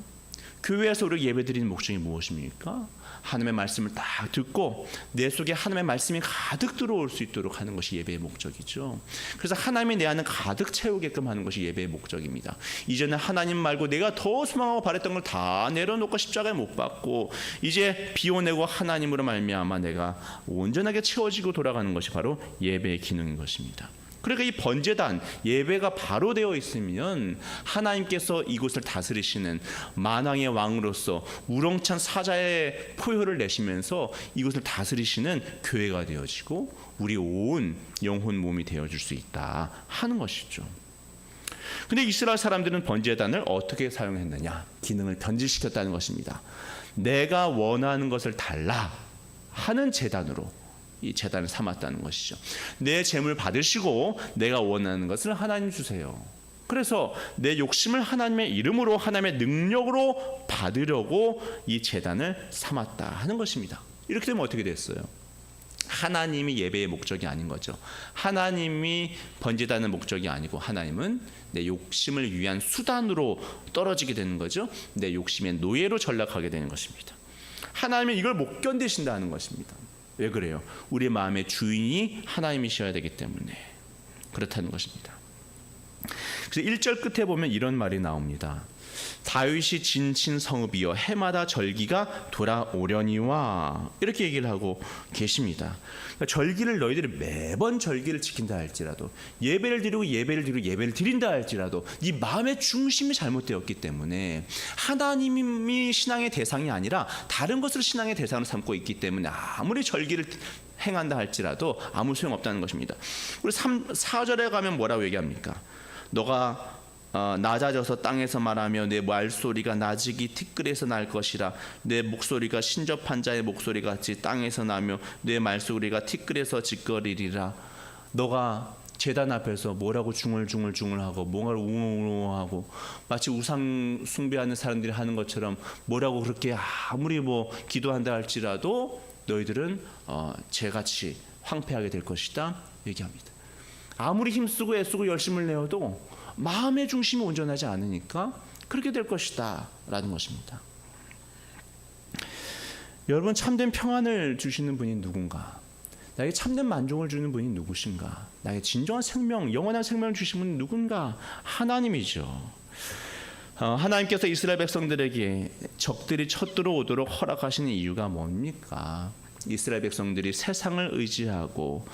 교회에서 우리가 예배드리는 목적이 무엇입니까? 하나님의 말씀을 딱 듣고 내 속에 하나님의 말씀이 가득 들어올 수 있도록 하는 것이 예배의 목적이죠. 그래서 하나님이 내 안을 가득 채우게끔 하는 것이 예배의 목적입니다. 이전에 하나님 말고 내가 더 소망하고 바랬던 걸 다 내려놓고 십자가에 못 박고 이제 비워내고 하나님으로 말미암아 내가 온전하게 채워지고 돌아가는 것이 바로 예배의 기능인 것입니다. 그러니까 이 번제단 예배가 바로 되어 있으면 하나님께서 이곳을 다스리시는 만왕의 왕으로서 우렁찬 사자의 포효를 내시면서 이곳을 다스리시는 교회가 되어지고 우리 온 영혼 몸이 되어줄 수 있다 하는 것이죠. 근데 이스라엘 사람들은 번제단을 어떻게 사용했느냐? 기능을 변질시켰다는 것입니다. 내가 원하는 것을 달라 하는 제단으로 이 제단을 삼았다는 것이죠. 내 재물 받으시고 내가 원하는 것을 하나님 주세요. 그래서 내 욕심을 하나님의 이름으로 하나님의 능력으로 받으려고 이 제단을 삼았다 하는 것입니다. 이렇게 되면 어떻게 됐어요? 하나님이 예배의 목적이 아닌 거죠. 하나님이 번제단의 목적이 아니고 하나님은 내 욕심을 위한 수단으로 떨어지게 되는 거죠. 내 욕심의 노예로 전락하게 되는 것입니다. 하나님은 이걸 못 견디신다는 것입니다. 왜 그래요? 우리 마음의 주인이 하나님이셔야 되기 때문에 그렇다는 것입니다. 그래서 1절 끝에 보면 이런 말이 나옵니다. 다윗이 진친 성읍이여 해마다 절기가 돌아오려니와 이렇게 얘기를 하고 계십니다. 그러니까 절기를 너희들이 매번 절기를 지킨다 할지라도 예배를 드린다 할지라도 네 마음의 중심이 잘못되었기 때문에 하나님이 신앙의 대상이 아니라 다른 것을 신앙의 대상으로 삼고 있기 때문에 아무리 절기를 행한다 할지라도 아무 소용없다는 것입니다. 우리 4절에 가면 뭐라고 얘기합니까? 너가 낮아져서 땅에서 말하며 내 말소리가 나직이 티끌에서 날 것이라 내 목소리가 신접한 자의 목소리같이 땅에서 나며 내 말소리가 티끌에서 짓거리리라. 너가 제단 앞에서 뭐라고 중얼중얼하고 뭔가를 웅웅하고 마치 우상 숭배하는 사람들이 하는 것처럼 뭐라고 그렇게 아무리 기도한다 할지라도 너희들은 죄같이 황폐하게 될 것이다 얘기합니다. 아무리 힘쓰고 애쓰고 열심을 내어도 마음의 중심이 온전하지 않으니까 그렇게 될 것이다 라는 것입니다. 여러분, 참된 평안을 주시는 분이 누군가? 나에게 참된 만족을 주는 분이 누구신가? 나에게 진정한 생명, 영원한 생명을 주신 분이 누군가? 하나님이죠. 하나님께서 이스라엘 백성들에게 적들이 쳐들어오도록 허락하시는 이유가 뭡니까? 이스라엘 백성들이 세상을 의지하고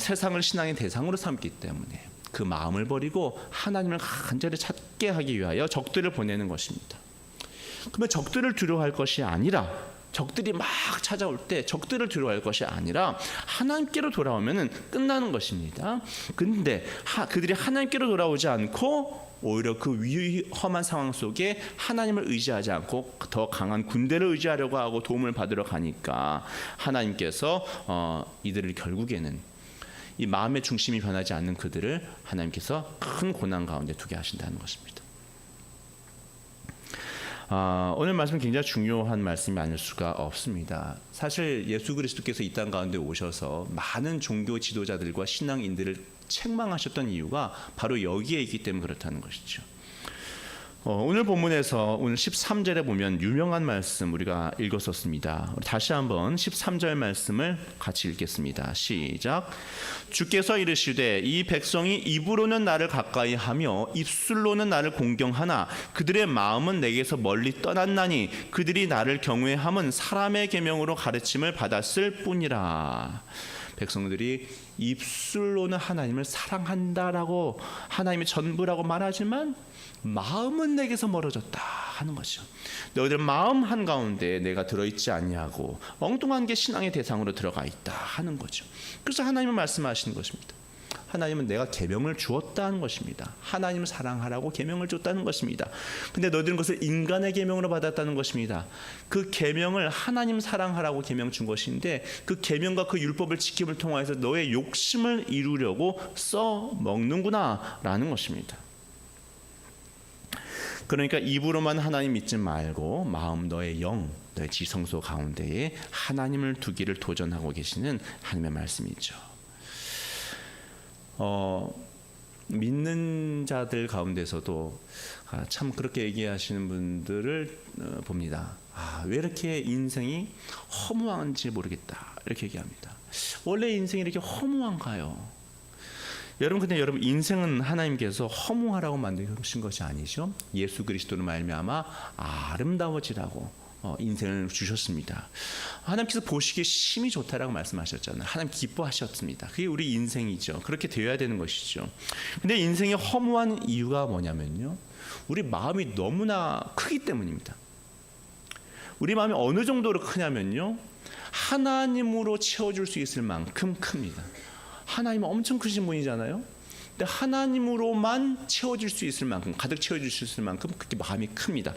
세상을 신앙의 대상으로 삼기 때문에 그 마음을 버리고 하나님을 간절히 찾게 하기 위하여 적들을 보내는 것입니다. 그러면 적들을 두려워할 것이 아니라 적들이 막 찾아올 때 적들을 들어갈 것이 아니라 하나님께로 돌아오면은 끝나는 것입니다. 근데 그들이 하나님께로 돌아오지 않고 오히려 그 위험한 상황 속에 하나님을 의지하지 않고 더 강한 군대를 의지하려고 하고 도움을 받으러 가니까 하나님께서 이들을 결국에는 이 마음의 중심이 변하지 않는 그들을 하나님께서 큰 고난 가운데 두게 하신다는 것입니다. 오늘 말씀은 굉장히 중요한 말씀이 아닐 수가 없습니다. 사실 예수 그리스도께서 이 땅 가운데 오셔서 많은 종교 지도자들과 신앙인들을 책망하셨던 이유가 바로 여기에 있기 때문에 그렇다는 것이죠. 오늘 본문에서 오늘 13절에 보면 유명한 말씀 우리가 읽었었습니다. 다시 한번 13절 말씀을 같이 읽겠습니다. 시작. 주께서 이르시되 이 백성이 입으로는 나를 가까이 하며 입술로는 나를 공경하나 그들의 마음은 내게서 멀리 떠났나니 그들이 나를 경외함은 사람의 계명으로 가르침을 받았을 뿐이라. 백성들이 입술로는 하나님을 사랑한다라고 하나님의 전부라고 말하지만 마음은 내게서 멀어졌다 하는 것이죠. 너희들 마음 한가운데 내가 들어있지 않냐고 엉뚱한 게 신앙의 대상으로 들어가 있다 하는 거죠. 그래서 하나님은 말씀하시는 것입니다. 하나님은 내가 계명을 주었다는 것입니다. 하나님을 사랑하라고 계명을 줬다는 것입니다. 근데 너희들은 그것을 인간의 계명으로 받았다는 것입니다. 그 계명을 하나님 사랑하라고 계명 준 것인데 그 계명과 그 율법을 지킴을 통해서 너의 욕심을 이루려고 써먹는구나 라는 것입니다. 그러니까 입으로만 하나님 믿지 말고 마음 너의 영, 너의 지성소 가운데에 하나님을 두기를 도전하고 계시는 하나님의 말씀이죠. 믿는 자들 가운데서도 참 그렇게 얘기하시는 분들을 봅니다. 왜 이렇게 인생이 허무한지 모르겠다 이렇게 얘기합니다. 원래 인생이 이렇게 허무한가요? 여러분 근데 여러분 인생은 하나님께서 허무하라고 만드신 것이 아니죠. 예수 그리스도로 말미암아 아름다워지라고 인생을 주셨습니다. 하나님께서 보시기에 심히 좋다라고 말씀하셨잖아요. 하나님 기뻐하셨습니다. 그게 우리 인생이죠. 그렇게 되어야 되는 것이죠. 근데 인생이 허무한 이유가 뭐냐면요, 우리 마음이 너무나 크기 때문입니다. 우리 마음이 어느 정도로 크냐면요, 하나님으로 채워줄 수 있을 만큼 큽니다. 하나님은 엄청 크신 분이잖아요. 근데 하나님으로만 채워질 수 있을 만큼, 가득 채워질 수 있을 만큼 그렇게 마음이 큽니다.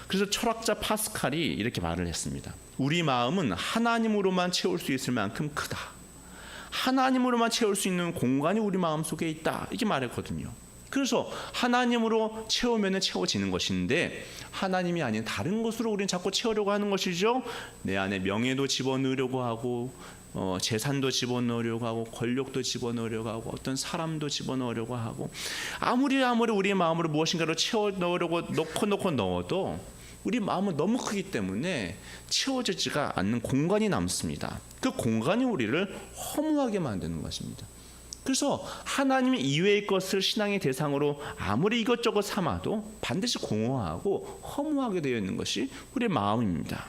그래서 철학자 파스칼이 이렇게 말을 했습니다. 우리 마음은 하나님으로만 채울 수 있을 만큼 크다. 하나님으로만 채울 수 있는 공간이 우리 마음 속에 있다. 이렇게 말했거든요. 그래서 하나님으로 채우면 채워지는 것인데 하나님이 아닌 다른 것으로 우리는 자꾸 채우려고 하는 것이죠. 내 안에 명예도 집어넣으려고 하고 재산도 집어넣으려고 하고 권력도 집어넣으려고 하고 어떤 사람도 집어넣으려고 하고 아무리 우리의 마음으로 무엇인가를 채워넣으려고 넣어도 우리 마음은 너무 크기 때문에 채워지지가 않는 공간이 남습니다. 그 공간이 우리를 허무하게 만드는 것입니다. 그래서 하나님 이외의 것을 신앙의 대상으로 아무리 이것저것 삼아도 반드시 공허하고 허무하게 되어 있는 것이 우리의 마음입니다.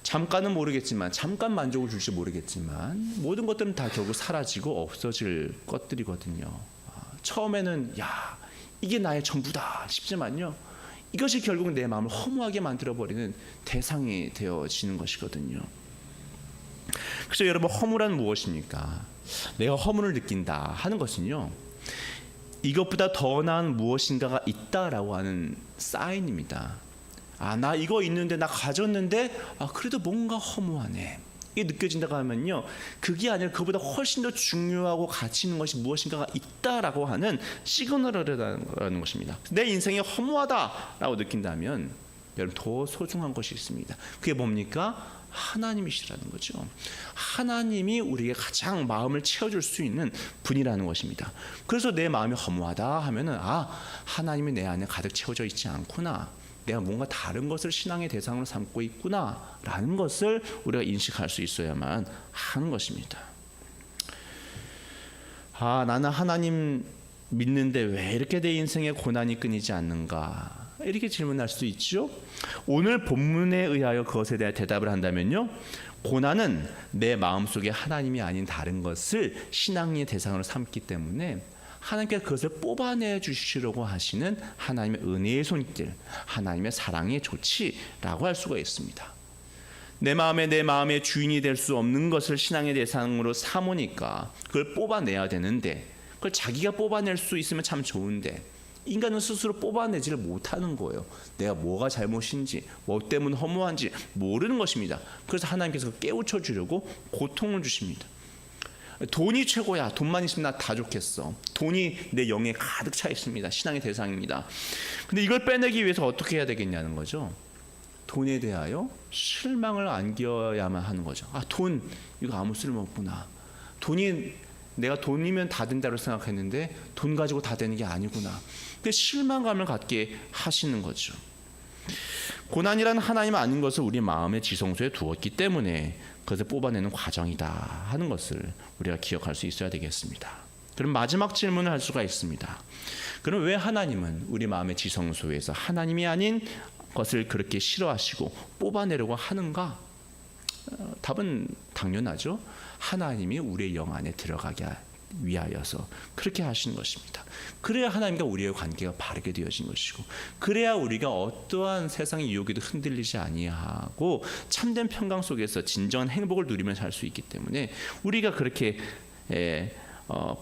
잠깐은 모르겠지만, 잠깐 만족을 줄지 모르겠지만 모든 것들은 다 결국 사라지고 없어질 것들이거든요. 처음에는 이게 나의 전부다 싶지만요, 이것이 결국 내 마음을 허무하게 만들어버리는 대상이 되어지는 것이거든요. 그래서 여러분, 허무란 무엇입니까? 내가 허물을 느낀다 하는 것은요, 이것보다 더 나은 무엇인가가 있다라고 하는 사인입니다. 나 이거 있는데, 나 가졌는데 그래도 뭔가 허무하네, 이게 느껴진다고 하면요, 그게 아니라 그보다 훨씬 더 중요하고 가치 있는 것이 무엇인가가 있다라고 하는 시그널이라는 것입니다. 내 인생이 허무하다라고 느낀다면 여러분, 더 소중한 것이 있습니다. 그게 뭡니까? 하나님이시라는 거죠. 하나님이 우리에게 가장 마음을 채워줄 수 있는 분이라는 것입니다. 그래서 내 마음이 허무하다 하면은 하나님이 내 안에 가득 채워져 있지 않구나, 내가 뭔가 다른 것을 신앙의 대상으로 삼고 있구나 라는 것을 우리가 인식할 수 있어야만 하는 것입니다. 나는 하나님 믿는데 왜 이렇게 내 인생에 고난이 끊이지 않는가, 이렇게 질문할 수 있죠. 오늘 본문에 의하여 그것에 대한 대답을 한다면요, 고난은 내 마음속에 하나님이 아닌 다른 것을 신앙의 대상으로 삼기 때문에 하나님께서 그것을 뽑아내 주시려고 하시는 하나님의 은혜의 손길, 하나님의 사랑의 조치라고 할 수가 있습니다. 내 마음의 주인이 될 수 없는 것을 신앙의 대상으로 삼으니까 그걸 뽑아내야 되는데, 그걸 자기가 뽑아낼 수 있으면 참 좋은데 인간은 스스로 뽑아내지를 못하는 거예요. 내가 뭐가 잘못인지, 뭐 때문에 허무한지 모르는 것입니다. 그래서 하나님께서 깨우쳐 주려고 고통을 주십니다. 돈이 최고야. 돈만 있으면 나 다 좋겠어. 돈이 내 영에 가득 차 있습니다. 신앙의 대상입니다. 근데 이걸 빼내기 위해서 어떻게 해야 되겠냐는 거죠. 돈에 대하여 실망을 안겨야만 하는 거죠. 돈 이거 아무 쓸모없구나. 내가 돈이면 다 된다고 생각했는데 돈 가지고 다 되는 게 아니구나. 그 실망감을 갖게 하시는 거죠. 고난이란 하나님 아닌 것을 우리 마음의 지성소에 두었기 때문에 그것을 뽑아내는 과정이다 하는 것을 우리가 기억할 수 있어야 되겠습니다. 그럼 마지막 질문을 할 수가 있습니다. 그럼 왜 하나님은 우리 마음의 지성소에서 하나님이 아닌 것을 그렇게 싫어하시고 뽑아내려고 하는가? 답은 당연하죠. 하나님이 우리의 영 안에 들어가게 위하여서 그렇게 하신 것입니다. 그래야 하나님과 우리의 관계가 바르게 되어진 것이고, 그래야 우리가 어떠한 세상의 유혹에도 흔들리지 아니하고 참된 평강 속에서 진정한 행복을 누리며 살 수 있기 때문에 우리가 그렇게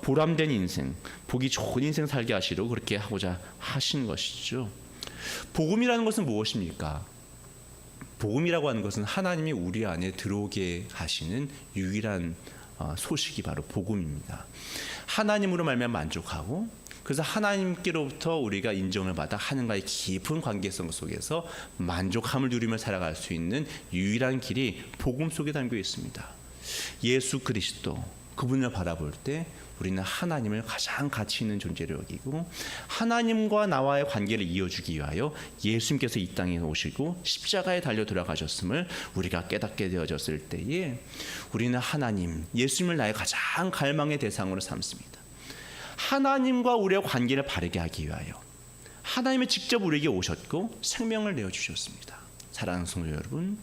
보람된 인생, 보기 좋은 인생 살게 하시려고 그렇게 하고자 하신 것이죠. 복음이라는 것은 무엇입니까? 복음이라고 하는 것은 하나님이 우리 안에 들어오게 하시는 유일한 소식이 바로 복음입니다. 하나님으로 말미암아 만족하고, 그래서 하나님께로부터 우리가 인정을 받아 하나님과의 깊은 관계성 속에서 만족함을 누리며 살아갈 수 있는 유일한 길이 복음 속에 담겨 있습니다. 예수 그리스도, 그분을 바라볼 때 우리는 하나님을 가장 가치 있는 존재로 여기고, 하나님과 나와의 관계를 이어주기 위하여 예수님께서 이 땅에 오시고 십자가에 달려 돌아가셨음을 우리가 깨닫게 되어졌을 때에 우리는 하나님, 예수님을 나의 가장 갈망의 대상으로 삼습니다. 하나님과 우리의 관계를 바르게 하기 위하여 하나님이 직접 우리에게 오셨고 생명을 내어주셨습니다. 사랑하는 성도 여러분,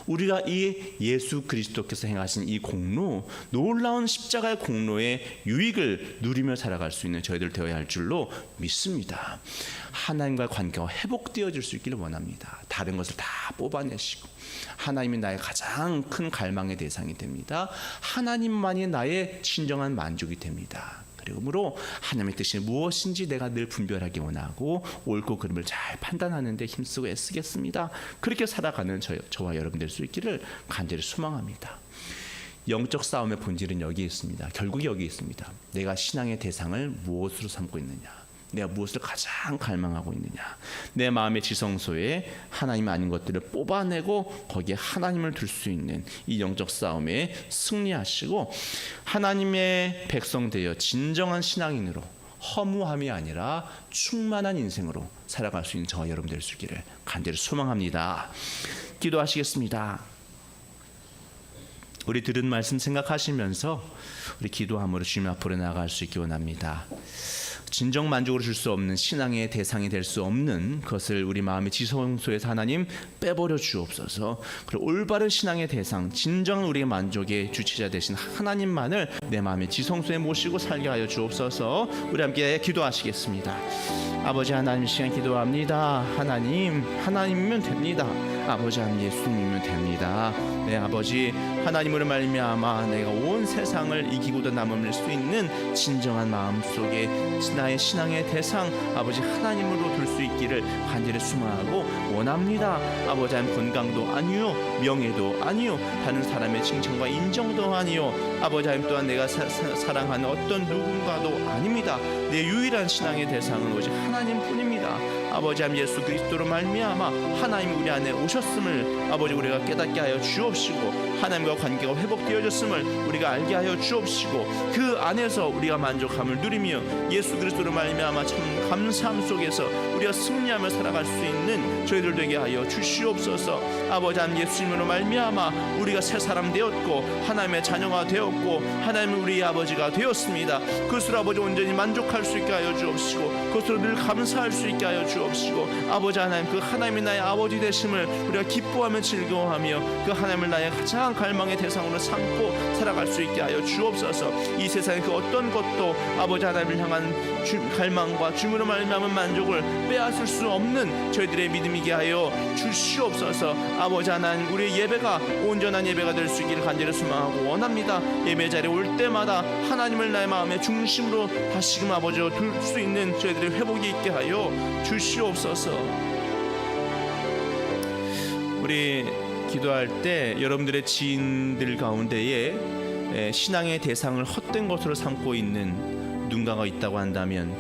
우리가 이 예수 그리스도께서 행하신 이 공로, 놀라운 십자가의 공로의 유익을 누리며 살아갈 수 있는 저희들 되어야 할 줄로 믿습니다. 하나님과의 관계가 회복되어질 수 있기를 원합니다. 다른 것을 다 뽑아내시고 하나님이 나의 가장 큰 갈망의 대상이 됩니다. 하나님만이 나의 진정한 만족이 됩니다. 그러므로 하나님의 뜻이 무엇인지 내가 늘 분별하기 원하고 옳고 그름을 잘 판단하는 데 힘쓰고 애쓰겠습니다. 그렇게 살아가는 저와 여러분 될 수 있기를 간절히 소망합니다. 영적 싸움의 본질은 여기 있습니다. 결국 여기 있습니다. 내가 신앙의 대상을 무엇으로 삼고 있느냐, 내가 무엇을 가장 갈망하고 있느냐, 내 마음의 지성소에 하나님 아닌 것들을 뽑아내고 거기에 하나님을 둘 수 있는 이 영적 싸움에 승리하시고 하나님의 백성 되어 진정한 신앙인으로 허무함이 아니라 충만한 인생으로 살아갈 수 있는 저와 여러분 될 수 있기를 간절히 소망합니다. 기도하시겠습니다. 우리 들은 말씀 생각하시면서 우리 기도함으로 주님 앞으로 나아갈 수 있기 원합니다. 진정 만족을 줄 수 없는 신앙의 대상이 될 수 없는 것을 우리 마음의 지성소에서 하나님 빼버려 주옵소서. 그리고 올바른 신앙의 대상, 진정 우리의 만족의 주체자 되신 하나님만을 내 마음의 지성소에 모시고 살게 하여 주옵소서. 우리 함께 기도하시겠습니다. 아버지 하나님, 시간 기도합니다. 하나님이면 됩니다. 아버지 하나님, 예수님이면 됩니다. 네, 아버지 하나님으로 말미암아 내가 온 세상을 이기고도 남을 수 있는 진정한 마음속에 나의 신앙의 대상 아버지 하나님으로 둘 수 있기를 간절히 소망하고 원합니다. 아버지 하나님, 건강도 아니요, 명예도 아니요, 다른 사람의 칭찬과 인정도 아니요, 아버지 하나님 또한 내가 사랑하는 어떤 누군가도 아닙니다. 내 유일한 신앙의 대상은 오직 하나님뿐입니다. 아버지 하나님, 예수 그리스도로 말미암아 하나님이 우리 안에 오셨음을 아버지 우리가 깨닫게 하여 주옵시고, 하나님과 관계가 회복되어졌음을 우리가 알게 하여 주옵시고, 그 안에서 우리가 만족함을 누리며 예수 그리스도로 말미암아 참 감사함 속에서 우리가 승리하며 살아갈 수 있는 저희들 되게 하여 주시옵소서. 아버지 하나님, 예수님으로 말미암아 우리가 새 사람 되었고 하나님의 자녀가 되었고 하나님은 우리 아버지가 되었습니다. 그것으로 아버지 온전히 만족할 수 있게 하여 주옵시고, 그것으로 늘 감사할 수 있게 하여 주옵시고, 아버지 하나님, 그 하나님이 나의 아버지 되심을 우리가 기뻐하며 즐거워하며 그 하나님을 나의 가장 갈망의 대상으로 삼고 살아갈 수 있게 하여 주옵소서. 이 세상의 그 어떤 것도 아버지 하나님을 향한 갈망과 주님으로 말미암은 만족을 빼앗을 수 없는 저희들의 믿음이게 하여 주시옵소서. 아버지 하나님, 우리의 예배가 온전한 예배가 될 수 있기를 간절히 소망하고 원합니다. 예배 자리에 올 때마다 하나님을 나의 마음의 중심으로 다시금 아버지로 둘 수 있는 저희들의 회복이 있게 하여 주시옵소서. 우리 기도할 때 여러분들의 지인들 가운데에 신앙의 대상을 헛된 것으로 삼고 있는 누군가가 있다고 한다면,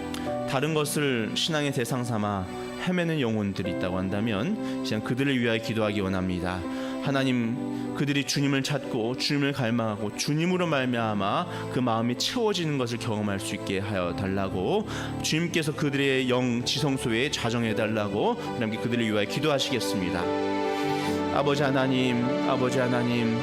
다른 것을 신앙의 대상 삼아 헤매는 영혼들이 있다고 한다면 그냥 그들을 위하여 기도하기 원합니다. 하나님, 그들이 주님을 찾고 주님을 갈망하고 주님으로 말미암아 그 마음이 채워지는 것을 경험할 수 있게 하여 달라고, 주님께서 그들의 영 지성소에 자정해 달라고 하나님께 그들을 위하여 기도하시겠습니다. 아버지 하나님,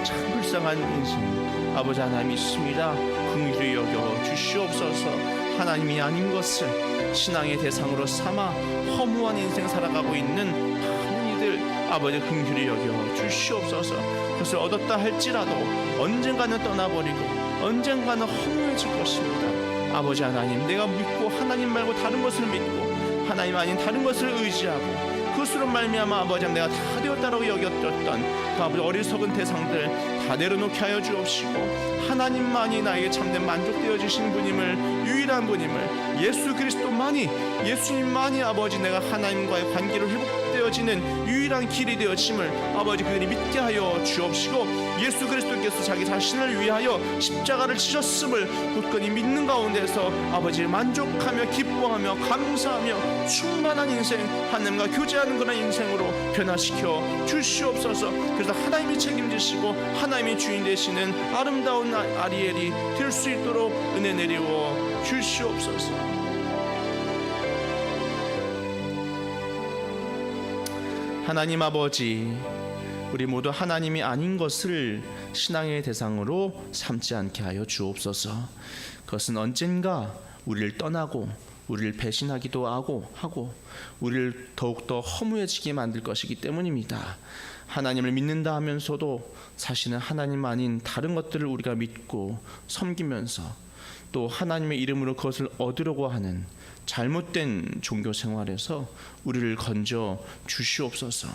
참 불쌍한 인생 아버지 하나님 있습니다. 긍휼히 여겨 주시옵소서. 하나님이 아닌 것을 신앙의 대상으로 삼아 허무한 인생 살아가고 있는 많은 이들 아버지 긍휼히 여겨 주시옵소서. 그것을 얻었다 할지라도 언젠가는 떠나버리고 언젠가는 허무해질 것입니다. 아버지 하나님, 내가 믿고 하나님 말고 다른 것을 믿고 하나님 아닌 다른 것을 의지하고 그것으로 말미암아 아버지 내가 다 되었다라고 여겼던 그 아버지 어리석은 대상들 다 내려놓게 하여 주옵시고, 하나님만이 나에게 참된 만족되어 주신 분임을, 유일한 분임을, 예수 그리스도만이, 예수님만이 아버지 내가 하나님과의 관계로 회복되어지는 유일한 길이 되어짐을 아버지 그들이 믿게 하여 주옵시고, 예수 그리스도께서 자기 자신을 위하여 십자가를 지셨음을 굳건히 믿는 가운데서 아버지를 만족하며 기뻐하며 감사하며 충만한 인생, 하나님과 교제하는 그런 인생으로 변화시켜 주시옵소서. 그래서 하나님이 책임지시고 하나님이 주인 되시는 아름다운 아리엘이 될 수 있도록 은혜 내리워 주시옵소서. 하나님 아버지, 우리 모두 하나님이 아닌 것을 신앙의 대상으로 삼지 않게 하여 주옵소서. 그것은 언젠가 우리를 떠나고 우리를 배신하기도 하고 우리를 더욱더 허무해지게 만들 것이기 때문입니다. 하나님을 믿는다 하면서도 사실은 하나님 아닌 다른 것들을 우리가 믿고 섬기면서 또 하나님의 이름으로 그것을 얻으려고 하는 잘못된 종교 생활에서 우리를 건져 주시옵소서.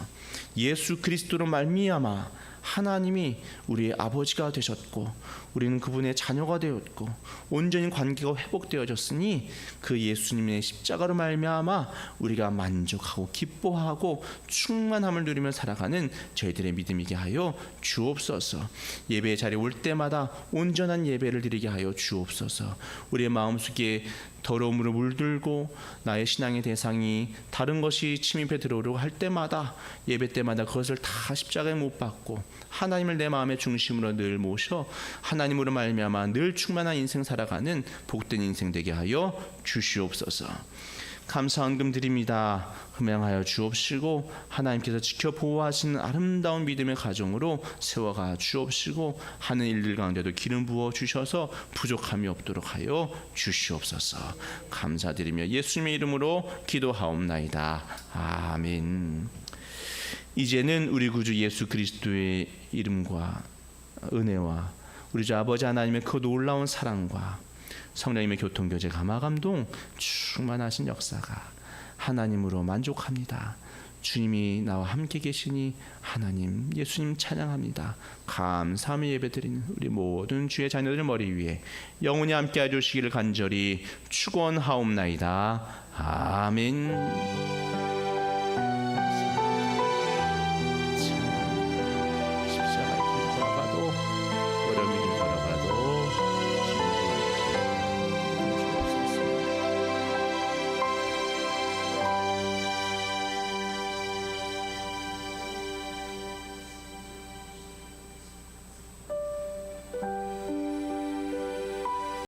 예수 그리스도로 말미암아 하나님이 우리의 아버지가 되셨고 우리는 그분의 자녀가 되었고 온전히 관계가 회복되어졌으니 그 예수님의 십자가로 말미암아 우리가 만족하고 기뻐하고 충만함을 누리며 살아가는 저희들의 믿음이게 하여 주옵소서. 예배 자리에 올 때마다 온전한 예배를 드리게 하여 주옵소서. 우리의 마음속에 더러움으로 물들고 나의 신앙의 대상이 다른 것이 침입해 들어오려고 할 때마다, 예배 때마다 그것을 다 십자가에 못 박고 하나님을 내 마음의 중심으로 늘 모셔 하나님으로 말미암아 늘 충만한 인생 살아가는 복된 인생 되게 하여 주시옵소서. 감사 헌금 드립니다. 흠양하여 주옵시고 하나님께서 지켜 보호하시는 아름다운 믿음의 가정으로 세워가 주옵시고 하는 일들 가운데도 기름 부어 주셔서 부족함이 없도록 하여 주시옵소서. 감사드리며 예수님의 이름으로 기도하옵나이다. 아멘. 이제는 우리 구주 예수 그리스도의 이름과 은혜와 우리 주 아버지 하나님의 그 놀라운 사랑과 성령님의 교통교제 감화감동 충만하신 역사가 하나님으로 만족합니다. 주님이 나와 함께 계시니 하나님 예수님 찬양합니다. 감사하며 예배드리는 우리 모든 주의 자녀들 머리 위에 영원히 함께 해주시기를 간절히 축원하옵나이다. 아멘.